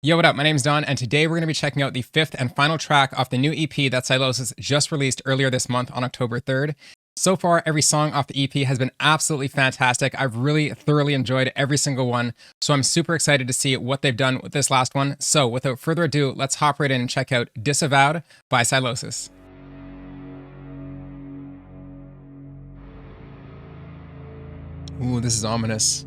Yo, what up? My name's Don, and today we're going to be checking out the fifth and final track off the new EP that Sylosis just released earlier this month on October 3rd. So far, every song off the EP has been absolutely fantastic. I've really thoroughly enjoyed every single one, so I'm super excited to see what they've done with this last one. So without further ado, let's hop right in and check out Disavowed by Sylosis. Ooh, this is ominous.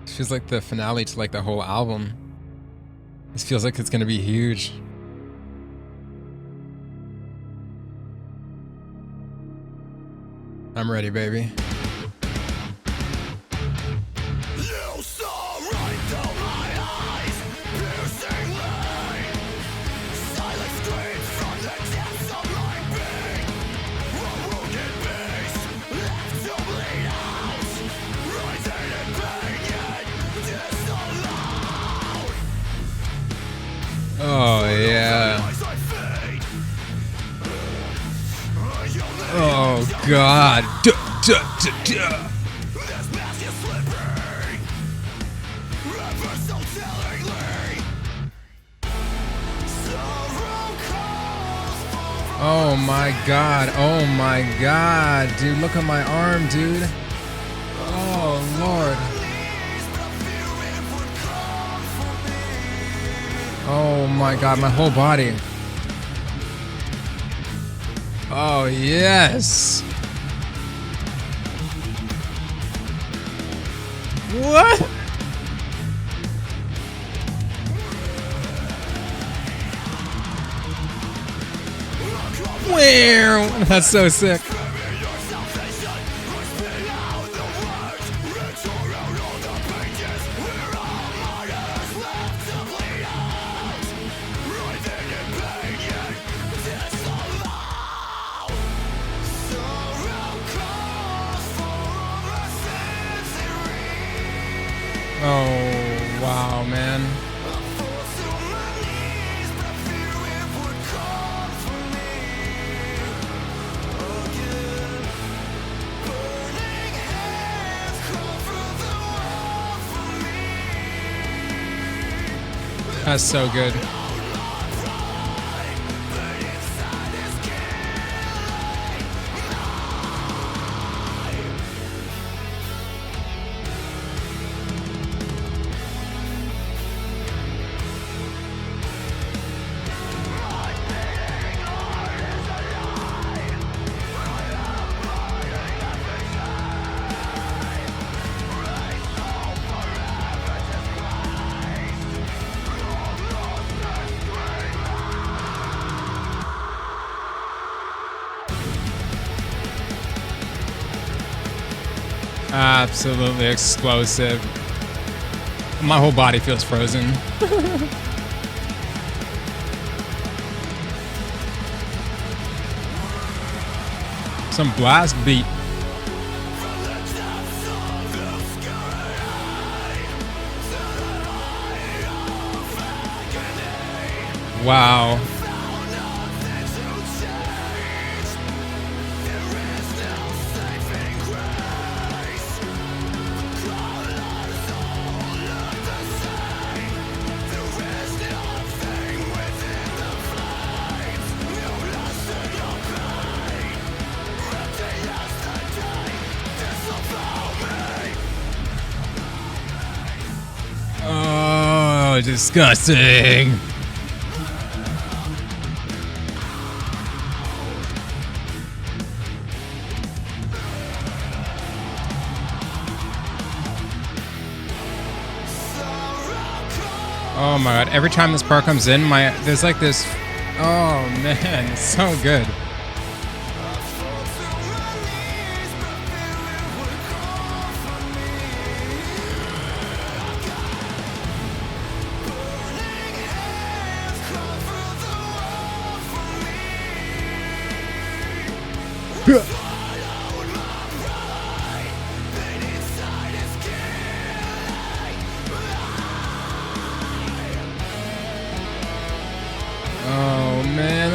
Feels like the finale to like the whole album. This feels like it's gonna be huge. I'm ready, baby. Oh, yeah. Oh, God. Oh, my God. Oh, my God. Dude, look at my arm, dude. Oh, Lord. Oh my God, my whole body. Oh yes. What? Where? That's so sick. Oh, wow, man. That's so good. Absolutely explosive. My whole body feels frozen. Some blast beat. Wow. Oh, disgusting. Oh my God, every time this part comes in, there's like this, oh man, it's so good.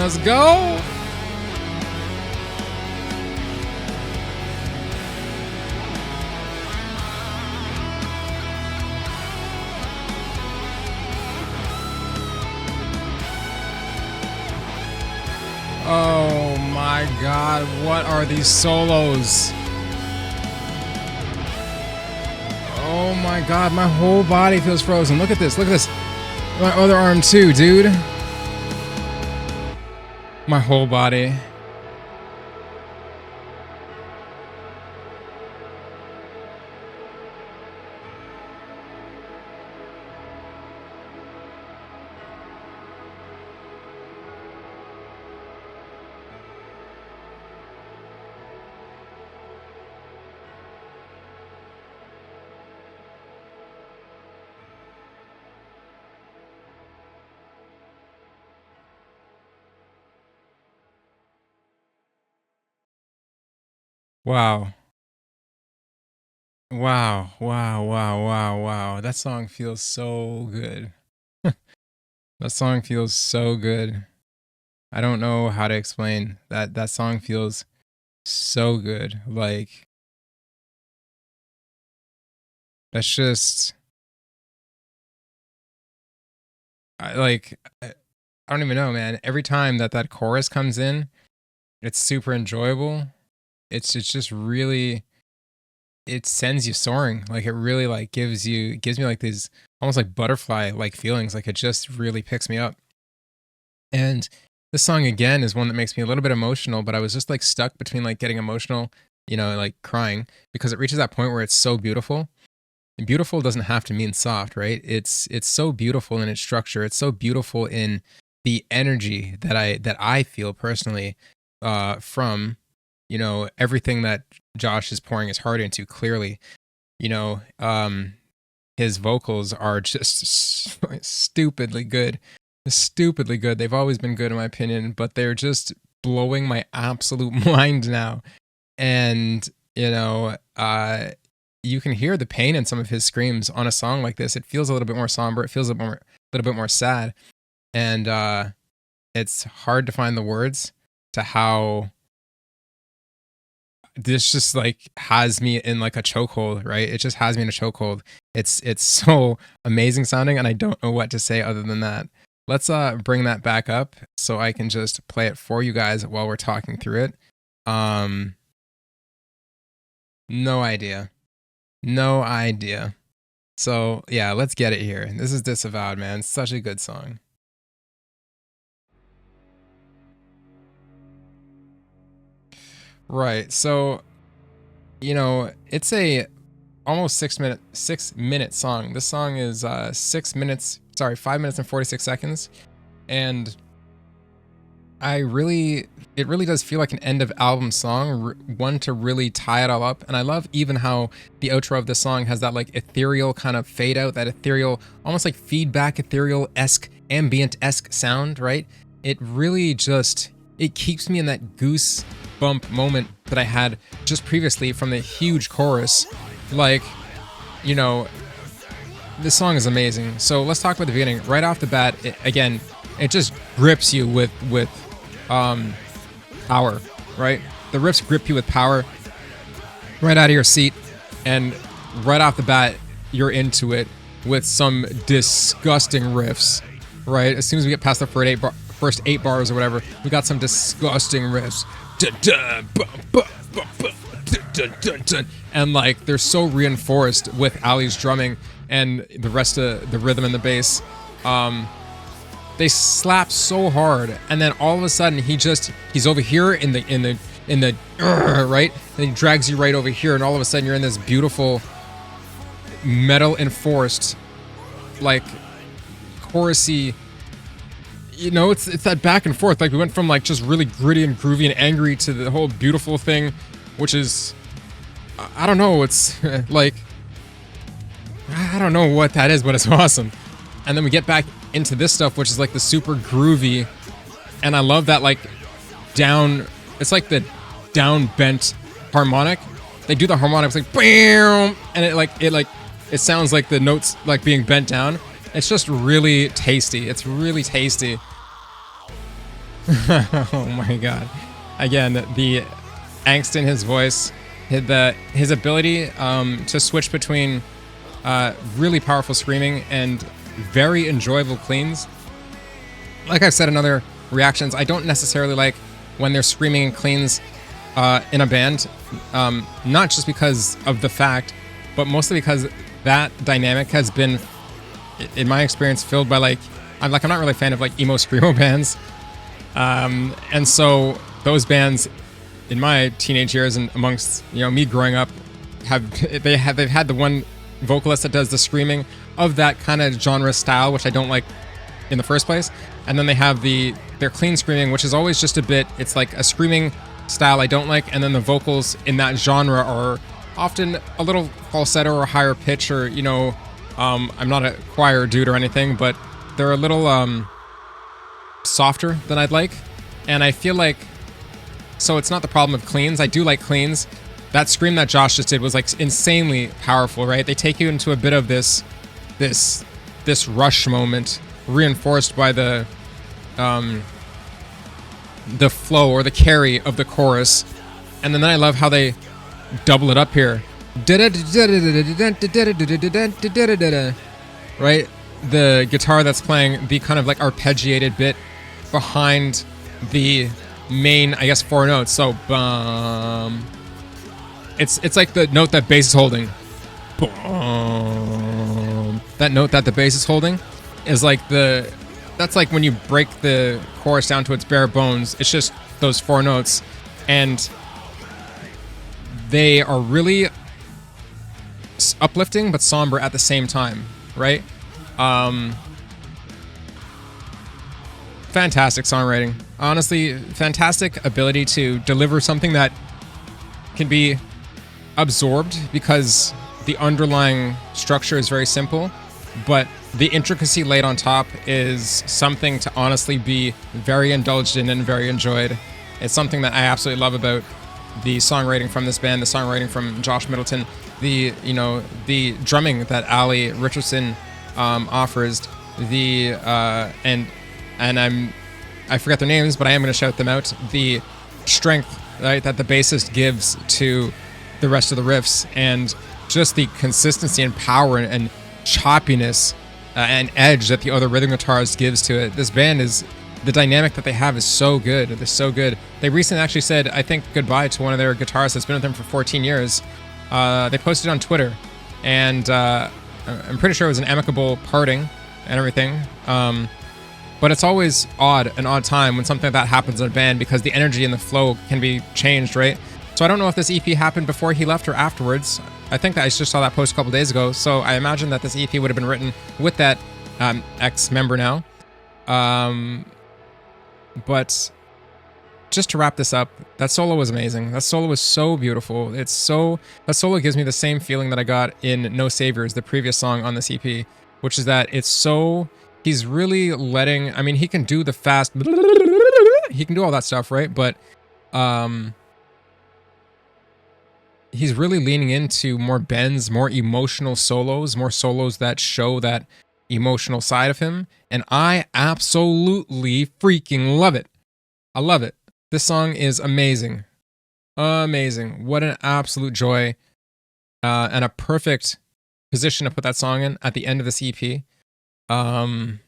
Let's go. Oh my God, what are these solos? Oh my God, my whole body feels frozen. Look at this, look at this. My other arm too, dude. My whole body. Wow. Wow, wow, wow, wow, wow. That song feels so good. That song feels so good. I don't know how to explain that. That song feels so good. Like, that's just, I don't even know, man. Every time that that chorus comes in, it's super enjoyable. It's just really, it sends you soaring. Like it really like gives me like these almost like butterfly like feelings. Like it just really picks me up. And this song again is one that makes me a little bit emotional, but I was just like stuck between like getting emotional, like crying because it reaches that point where it's so beautiful. And beautiful doesn't have to mean soft, right? It's so beautiful in its structure. It's so beautiful in the energy that I feel personally from everything that Josh is pouring his heart into. Clearly, you know, um, his vocals are just stupidly good, stupidly good. They've always been good in my opinion, but they're just blowing my absolute mind now. And you can hear the pain in some of his screams on a song like this. It feels a little bit more somber. It feels a little bit more sad, and it's hard to find the words to how this just like has me in like a chokehold, right? It just has me in a chokehold. It's so amazing sounding, and I don't know what to say other than that. Let's bring that back up so I can just play it for you guys while we're talking through it. Um, no idea. No idea. So yeah, let's get it here. This is Disavowed, man. Such a good song. Right. So, it's a almost 6 minute song. This song is 6 minutes, sorry, 5 minutes and 46 seconds. And it really does feel like an end of album song, one to really tie it all up. And I love even how the outro of this song has that like ethereal kind of fade out, that ethereal, almost like feedback, ethereal-esque, ambient-esque sound, right? It really just, it keeps me in that goosebump moment that I had just previously from the huge chorus. Like, this song is amazing. So let's talk about the beginning. Right off the bat, it just grips you with power, right? The riffs grip you with power right out of your seat, and right off the bat, you're into it with some disgusting riffs, right? As soon as we get past the first eight bars or whatever, we got some disgusting riffs. And like they're so reinforced with Ali's drumming and the rest of the rhythm and the bass. They slap so hard, and then all of a sudden he's over here in the right, and he drags you right over here, and all of a sudden you're in this beautiful metal enforced like chorusy. It's that back and forth. Like we went from like just really gritty and groovy and angry to the whole beautiful thing, which is I don't know. It's like I don't know what that is, but it's awesome. And then we get back into this stuff, which is like the super groovy, and I love that like down. It's like the down bent harmonic. They do the harmonics like bam, and it sounds like the notes like being bent down. It's just really tasty. It's really tasty. Oh my god. Again, the angst in his voice, his ability to switch between really powerful screaming and very enjoyable cleans. Like I've said in other reactions, I don't necessarily like when they're screaming and cleans in a band, not just because of the fact, but mostly because that dynamic has been, in my experience, filled by I'm not really a fan of like emo screamo bands, and so those bands in my teenage years and amongst me growing up they've had the one vocalist that does the screaming of that kind of genre style, which I don't like in the first place, and then they have their clean screaming, which is always just a bit, it's like a screaming style I don't like, and then the vocals in that genre are often a little falsetto or higher pitch, or I'm not a choir dude or anything, but they're a little softer than I'd like, and I feel like, so it's not the problem of cleans. I do like cleans. That scream that Josh just did was like insanely powerful, right? They take you into a bit of this rush moment, reinforced by the flow or the carry of the chorus, and then I love how they double it up here. Right? The guitar that's playing the kind of like arpeggiated bit behind the main, I guess, four notes. So it's like the note that bass is holding. That note that the bass is holding is like that's like when you break the chorus down to its bare bones. It's just those four notes, and they are really uplifting but somber at the same time, right? Fantastic songwriting. Honestly, fantastic ability to deliver something that can be absorbed because the underlying structure is very simple, but the intricacy laid on top is something to honestly be very indulged in and very enjoyed. It's something that I absolutely love about the songwriting from this band, the songwriting from Josh Middleton, the drumming that Ali Richardson offers, and I forget their names, but I am going to shout them out. The strength, right, that the bassist gives to the rest of the riffs, and just the consistency and power and choppiness and edge that the other rhythm guitarist gives to it. This band is, the dynamic that they have is so good. They're so good. They recently actually said, I think, goodbye to one of their guitarists that's been with them for 14 years. They posted on Twitter, and I'm pretty sure it was an amicable parting and everything. But it's always an odd time when something like that happens in a band, because the energy and the flow can be changed, right? So I don't know if this EP happened before he left or afterwards. I think that I just saw that post a couple days ago, so I imagine that this EP would have been written with that ex-member now. But just to wrap this up, that solo was amazing. That solo was so beautiful. That solo gives me the same feeling that I got in No Saviors, the previous song on this EP, which is that he's really letting, I mean, he can do the fast, he can do all that stuff, right? But he's really leaning into more bends, more emotional solos, more solos that show that emotional side of him, and I absolutely freaking love it. I love it. This song is amazing. Amazing. What an absolute joy, and a perfect position to put that song in at the end of this EP. I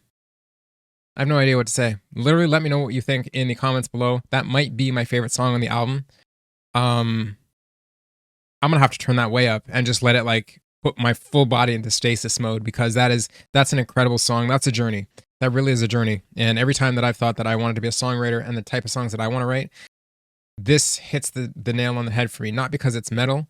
have no idea what to say. Literally, let me know what you think in the comments below. That might be my favorite song on the album. I'm gonna have to turn that way up and just let it like put my full body into stasis mode, because that's an incredible song. That's a journey. That really is a journey. And every time that I've thought that I wanted to be a songwriter and the type of songs that I want to write, this hits the nail on the head for me. Not because it's metal,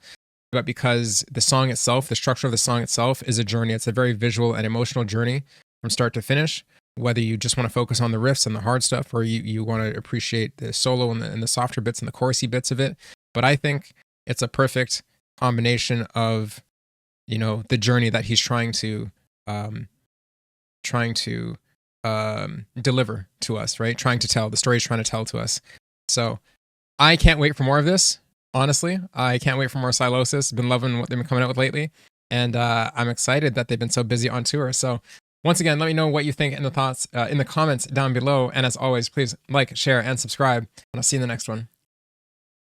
but because the song itself, the structure of the song itself, is a journey. It's a very visual and emotional journey from start to finish. Whether you just want to focus on the riffs and the hard stuff, or you want to appreciate the solo and the softer bits and the chorusy bits of it. But I think it's a perfect combination of, the journey that he's trying to deliver to us, right? Trying to tell the story he's trying to tell to us. So I can't wait for more of this. Honestly, I can't wait for more Sylosis. Been loving what they've been coming out with lately, and I'm excited that they've been so busy on tour. So Once again, let me know what you think in the comments down below. And as always, please like, share, and subscribe. And I'll see you in the next one.